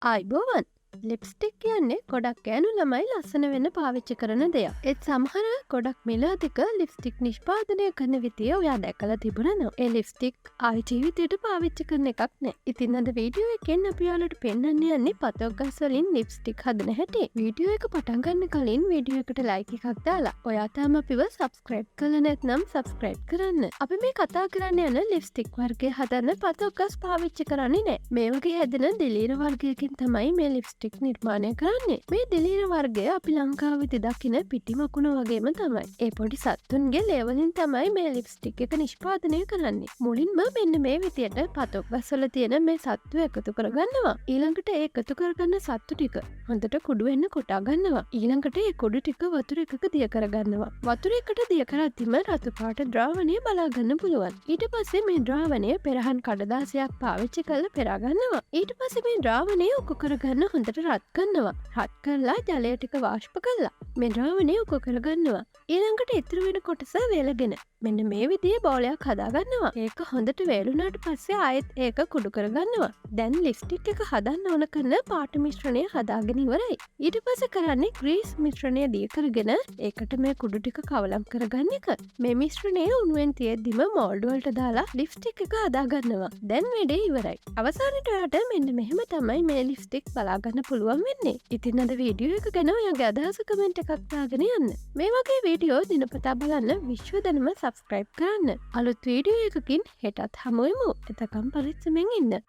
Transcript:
අයිබෝවන් ලිප්ස්ටික් කියන්නේ ගොඩක් ගෑනු ළමයි ලස්සන වෙන්න පාවිච්චි කරන දෙයක්. ඒත් සමහර ගොඩක් මිලාතික ලිප්ස්ටික් නිෂ්පාදනය කරන විදිය ඔයා දැකලා තිබුණා. ඒ ලිප්ස්ටික් ආයි ජීවිතේට පාවිච්චි කරන එකක් නෑ. ඉතින් අද වීඩියෝ එකෙන් අපි ඔයාලට පෙන්වන්න යන්නේ පතොක් ගස් වලින් ලිප්ස්ටික් හදන හැටි. වීඩියෝ එක පටන් ගන්න කලින් වීඩියෝ එකට ලයික් එකක් දාලා ඔයා තාම අපිව සබ්ස්ක්‍රයිබ් කරලා නැත්නම් සබ්ස්ක්‍රයිබ් කරන්න. අපි මේ කතා කරන්න යන ලිප්ස්ටික් වර්ගය හදන්න පතොක් ගස් පාවිච්චි කරන්නේ නෑ. මේ වගේ හැදෙන දිලීර වර්ගයකින් තමයි මේ ලිප්ස්ටික් නිර්මාණය කරන්නේ. මේ දිලීර වර්ගය අපි ලංකාවෙදි දකින පිටිමකුණ වගේම තමයි. ඒ පොඩි සත්තුන්ගේ ලේවලින් තමයි මේ ලිප්ස්ටික් එක නිෂ්පාදනය කරන්නේ. මුලින්ම මෙන්න මේ විදියට පතොක් ගස්වල තියෙන මේ සත්තු එකතු කරගන්නවා. ඊළඟට ඒ එකතු කරගන්න සත්තු ටික හොඳට කුඩු වෙන්න කොටා ගන්නවා. ඊළඟට ඒ කුඩු ටික වතුර එකක දිය කරගන්නවා. වතුර එකට දිය කරද්දිම රතු පාට ද්‍රාවණය බලා ගන්න පුළුවන්. ඊට පස්සේ මේ ද්‍රාවණය පෙරහන් කඩදාසියක් පාවිච්චි කරලා පෙරා ගන්නවා. ඊට පස්සේ මේ ද්‍රාවණය උකු කරගන්න හොඳට රත් කරනවා. රත් කරලා ජලය ටික වාෂ්ප කරලා මේ ද්‍රාවණය උකු කරගන්නවා. ඊළඟට ඉතුරු වෙන කොටස වේලගෙන මෙන්න මේ විදිහේ බෝලයක් හදාගන්නවා. ඒක හොඳට වේලුණාට පස්සේ ආයෙත් ඒක කුඩු කරගන්නවා. දැන් ලිප්ස්ටික් එක හදන්න ඕන කරන පාට මිශ්‍රණය හදාගෙන ඉවරයි. ඊට පස්සේ කරන්නේ ග්‍රීස් මිශ්‍රණය දී කරගෙන ඒකට මේ කුඩු ටික කවලම් කරගන්න එක. මේ මිශ්‍රණය උණුවෙන් තියෙද්දිම මෝල්ඩ් වලට දාලා ලිප්ස්ටික් එක හදාගන්නවා. දැන් වැඩේ ඉවරයි. අවසානට ඔයාලට මෙන්න මෙහෙම තමයි මේ ලිප්ස්ටික් බලාගන්න පුළුවන් වෙන්නේ. ඉතින් අද වීඩියෝ එක ගැන ඔයාගේ අදහස කමෙන්ට් එකක් දාගෙන යන්න. මේ වගේ වීඩියෝ දිනපතා බලන්න විශ්ව දැනුම සබ්ස්ක්‍රයිබ් කරන්න. අලුත් වීඩියෝ එකකින් හෙටත් හමු වෙමු. එතකම් පරිස්සමෙන් ඉන්න.